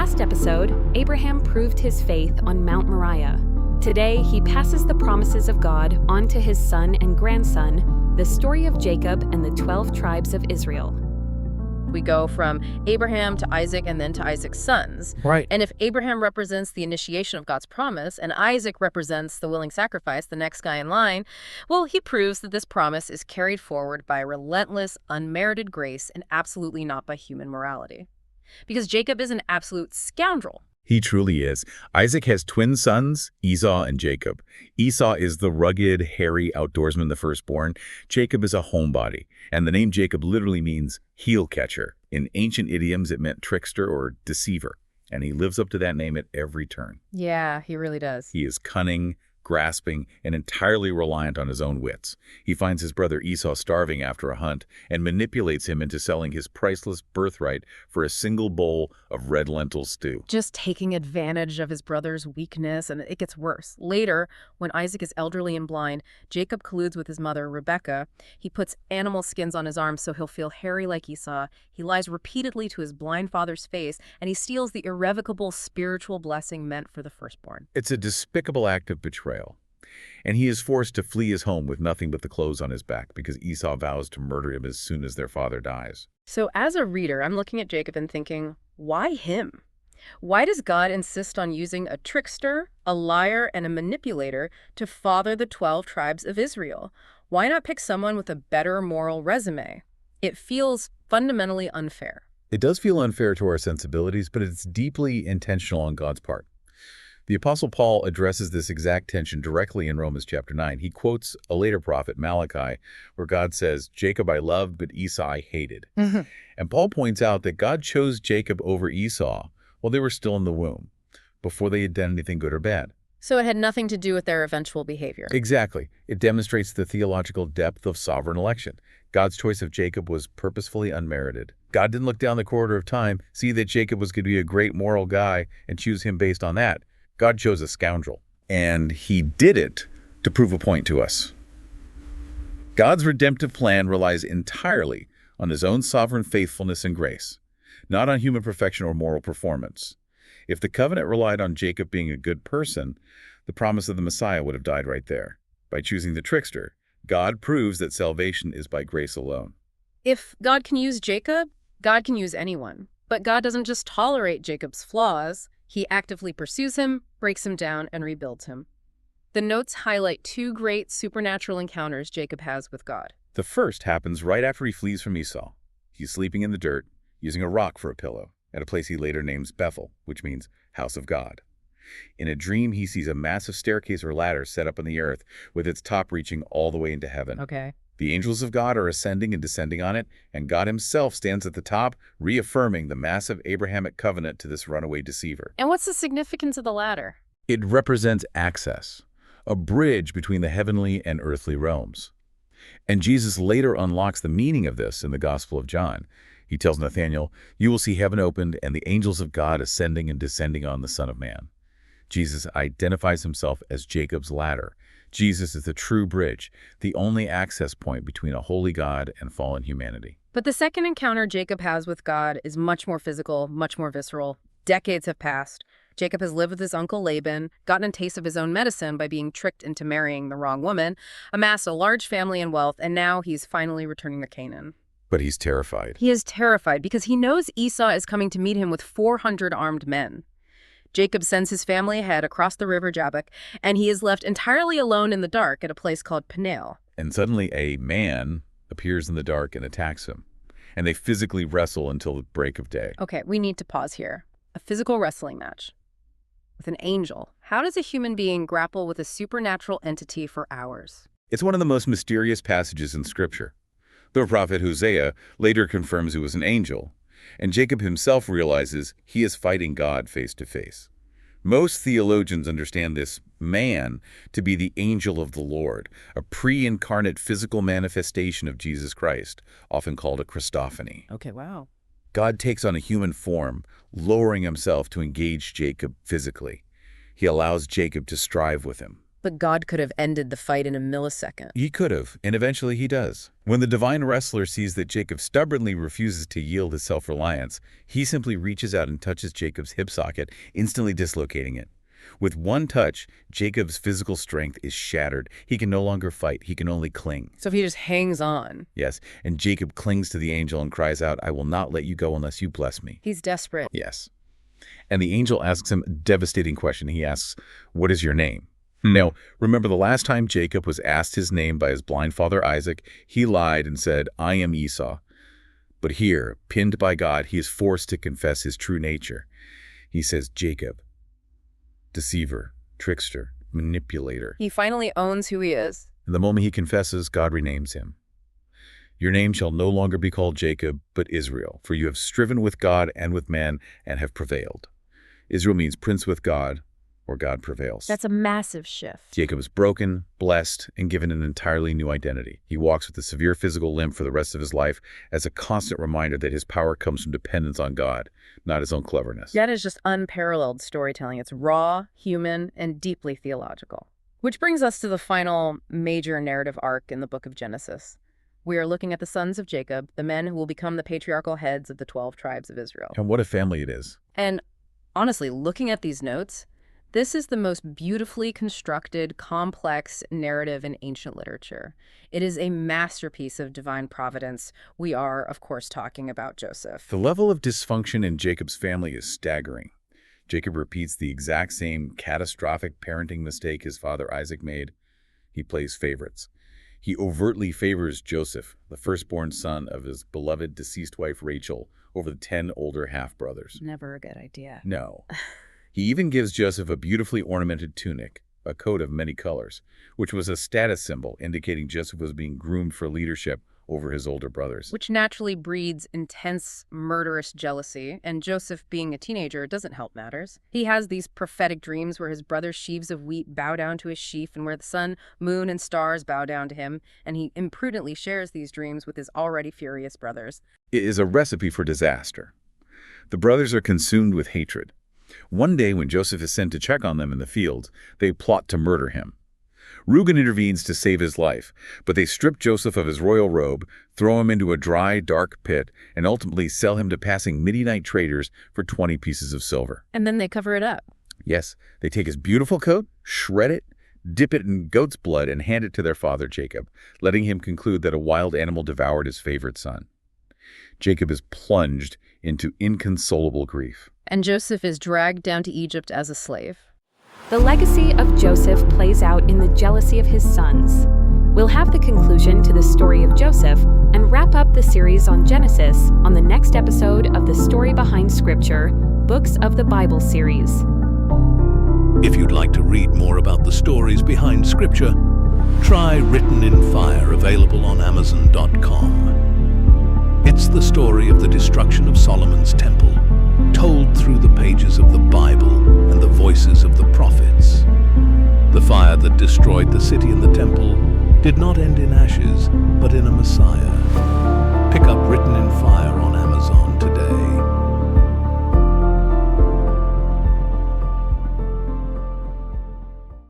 last episode, Abraham proved his faith on Mount Moriah. Today, he passes the promises of God on to his son and grandson, the story of Jacob and the 12 tribes of Israel. We go from Abraham to Isaac and then to Isaac's sons. Right. And if Abraham represents the initiation of God's promise and Isaac represents the willing sacrifice, the next guy in line, well, he proves that this promise is carried forward by relentless, unmerited grace and absolutely not by human morality. Because Jacob is an absolute scoundrel. He truly is. Isaac has twin sons, Esau and Jacob. Esau is the rugged, hairy outdoorsman, the firstborn. Jacob is a homebody, and the name Jacob literally means heel catcher. In ancient idioms, it meant trickster or deceiver, and he lives up to that name at every turn. Yeah, he really does. He is cunning, grasping, and entirely reliant on his own wits. He finds his brother Esau starving after a hunt and manipulates him into selling his priceless birthright for a single bowl of red lentil stew. Just taking advantage of his brother's weakness, and it gets worse. Later, when Isaac is elderly and blind, Jacob colludes with his mother, Rebekah. He puts animal skins on his arms so he'll feel hairy like Esau. He lies repeatedly to his blind father's face, and he steals the irrevocable spiritual blessing meant for the firstborn. It's a despicable act of betrayal, and he is forced to flee his home with nothing but the clothes on his back because Esau vows to murder him as soon as their father dies. So as a reader, I'm looking at Jacob and thinking, why him? Why does God insist on using a trickster, a liar, and a manipulator to father the 12 tribes of Israel? Why not pick someone with a better moral resume? It feels fundamentally unfair. It does feel unfair to our sensibilities, but it's deeply intentional on God's part. The Apostle Paul addresses this exact tension directly in Romans chapter 9. He quotes a later prophet, Malachi, where God says, "Jacob I loved, but Esau I hated." And Paul points out that God chose Jacob over Esau while they were still in the womb, before they had done anything good or bad. So it had nothing to do with their eventual behavior. Exactly. It demonstrates the theological depth of sovereign election. God's choice of Jacob was purposefully unmerited. God didn't look down the corridor of time, see that Jacob was going to be a great moral guy, and choose him based on that. God chose a scoundrel, and he did it to prove a point to us. God's redemptive plan relies entirely on his own sovereign faithfulness and grace, not on human perfection or moral performance. If the covenant relied on Jacob being a good person, the promise of the Messiah would have died right there. By choosing the trickster, God proves that salvation is by grace alone. If God can use Jacob, God can use anyone. But God doesn't just tolerate Jacob's flaws. He actively pursues him, breaks him down, and rebuilds him. The notes highlight two great supernatural encounters Jacob has with God. The first happens right after he flees from Esau. He's sleeping in the dirt, using a rock for a pillow, at a place he later names Bethel, which means house of God. In a dream, he sees a massive staircase or ladder set up on the earth, with its top reaching all the way into heaven. Okay. The angels of God are ascending and descending on it, and God himself stands at the top, reaffirming the massive Abrahamic covenant to this runaway deceiver. And what's the significance of the ladder? It represents access, a bridge between the heavenly and earthly realms. And Jesus later unlocks the meaning of this in the Gospel of John. He tells Nathanael, "You will see heaven opened and the angels of God ascending and descending on the Son of Man." Jesus identifies himself as Jacob's ladder. Jesus is the true bridge, the only access point between a holy God and fallen humanity. But the second encounter Jacob has with God is much more physical, much more visceral. Decades have passed. Jacob has lived with his uncle Laban, gotten a taste of his own medicine by being tricked into marrying the wrong woman, amassed a large family and wealth, and now he's finally returning to Canaan. But he's terrified. He is terrified because he knows Esau is coming to meet him with 400 armed men. Jacob sends his family ahead across the river Jabbok, and he is left entirely alone in the dark at a place called Peniel. And suddenly a man appears in the dark and attacks him. And they physically wrestle until the break of day. Okay, we need to pause here. A physical wrestling match with an angel. How does a human being grapple with a supernatural entity for hours? It's one of the most mysterious passages in Scripture. The prophet Hosea later confirms it was an angel, and Jacob himself realizes he is fighting God face to face. Most theologians understand this man to be the angel of the Lord, a pre-incarnate physical manifestation of Jesus Christ, often called a Christophany. Okay, wow. God takes on a human form, lowering himself to engage Jacob physically. He allows Jacob to strive with him, But God could have ended the fight in a millisecond. He could have, and eventually he does. When the divine wrestler sees that Jacob stubbornly refuses to yield his self-reliance, he simply reaches out and touches Jacob's hip socket, instantly dislocating it. With one touch, Jacob's physical strength is shattered. He can no longer fight. He can only cling. So if he just hangs on. Yes, and Jacob clings to the angel and cries out, "I will not let you go unless you bless me." He's desperate. Yes. And the angel asks him a devastating question. He asks, "What is your name?" Now, remember the last time Jacob was asked his name by his blind father Isaac, he lied and said, "I am Esau." But here, pinned by God, he is forced to confess his true nature. He says, "Jacob, deceiver, trickster, manipulator." He finally owns who he is. And the moment he confesses, God renames him. "Your name shall no longer be called Jacob, but Israel, for you have striven with God and with man and have prevailed." Israel means prince with God, or God prevails. That's a massive shift. Jacob is broken, blessed, and given an entirely new identity. He walks with a severe physical limp for the rest of his life as a constant reminder that his power comes from dependence on God, not his own cleverness. That is just unparalleled storytelling. It's raw, human, and deeply theological. Which brings us to the final major narrative arc in the book of Genesis. We are looking at the sons of Jacob, the men who will become the patriarchal heads of the 12 tribes of Israel. And what a family it is. And honestly, looking at these notes, this is the most beautifully constructed, complex narrative in ancient literature. It is a masterpiece of divine providence. We are, of course, talking about Joseph. The level of dysfunction in Jacob's family is staggering. Jacob repeats the exact same catastrophic parenting mistake his father Isaac made. He plays favorites. He overtly favors Joseph, the firstborn son of his beloved deceased wife Rachel, over the 10 older half-brothers. Never a good idea. No. He even gives Joseph a beautifully ornamented tunic, a coat of many colors, which was a status symbol indicating Joseph was being groomed for leadership over his older brothers. Which naturally breeds intense, murderous jealousy, and Joseph, being a teenager, doesn't help matters. He has these prophetic dreams where his brother's sheaves of wheat bow down to his sheaf and where the sun, moon, and stars bow down to him, and he imprudently shares these dreams with his already furious brothers. It is a recipe for disaster. The brothers are consumed with hatred. One day when Joseph is sent to check on them in the fields, they plot to murder him. Reuben intervenes to save his life, but they strip Joseph of his royal robe, throw him into a dry, dark pit, and ultimately sell him to passing Midianite traders for 20 pieces of silver. And then they cover it up. Yes, they take his beautiful coat, shred it, dip it in goat's blood, and hand it to their father Jacob, letting him conclude that a wild animal devoured his favorite son. Jacob is plunged into inconsolable grief. And Joseph is dragged down to Egypt as a slave. The legacy of Joseph plays out in the jealousy of his sons. We'll have the conclusion to the story of Joseph and wrap up the series on Genesis on the next episode of the Story Behind Scripture, Books of the Bible series. If you'd like to read more about the stories behind Scripture, try Written in Fire, available on Amazon.com. It's the story of the destruction of Solomon's temple, told through the pages of the Bible and the voices of the prophets. The fire that destroyed the city and the temple did not end in ashes, but in a Messiah.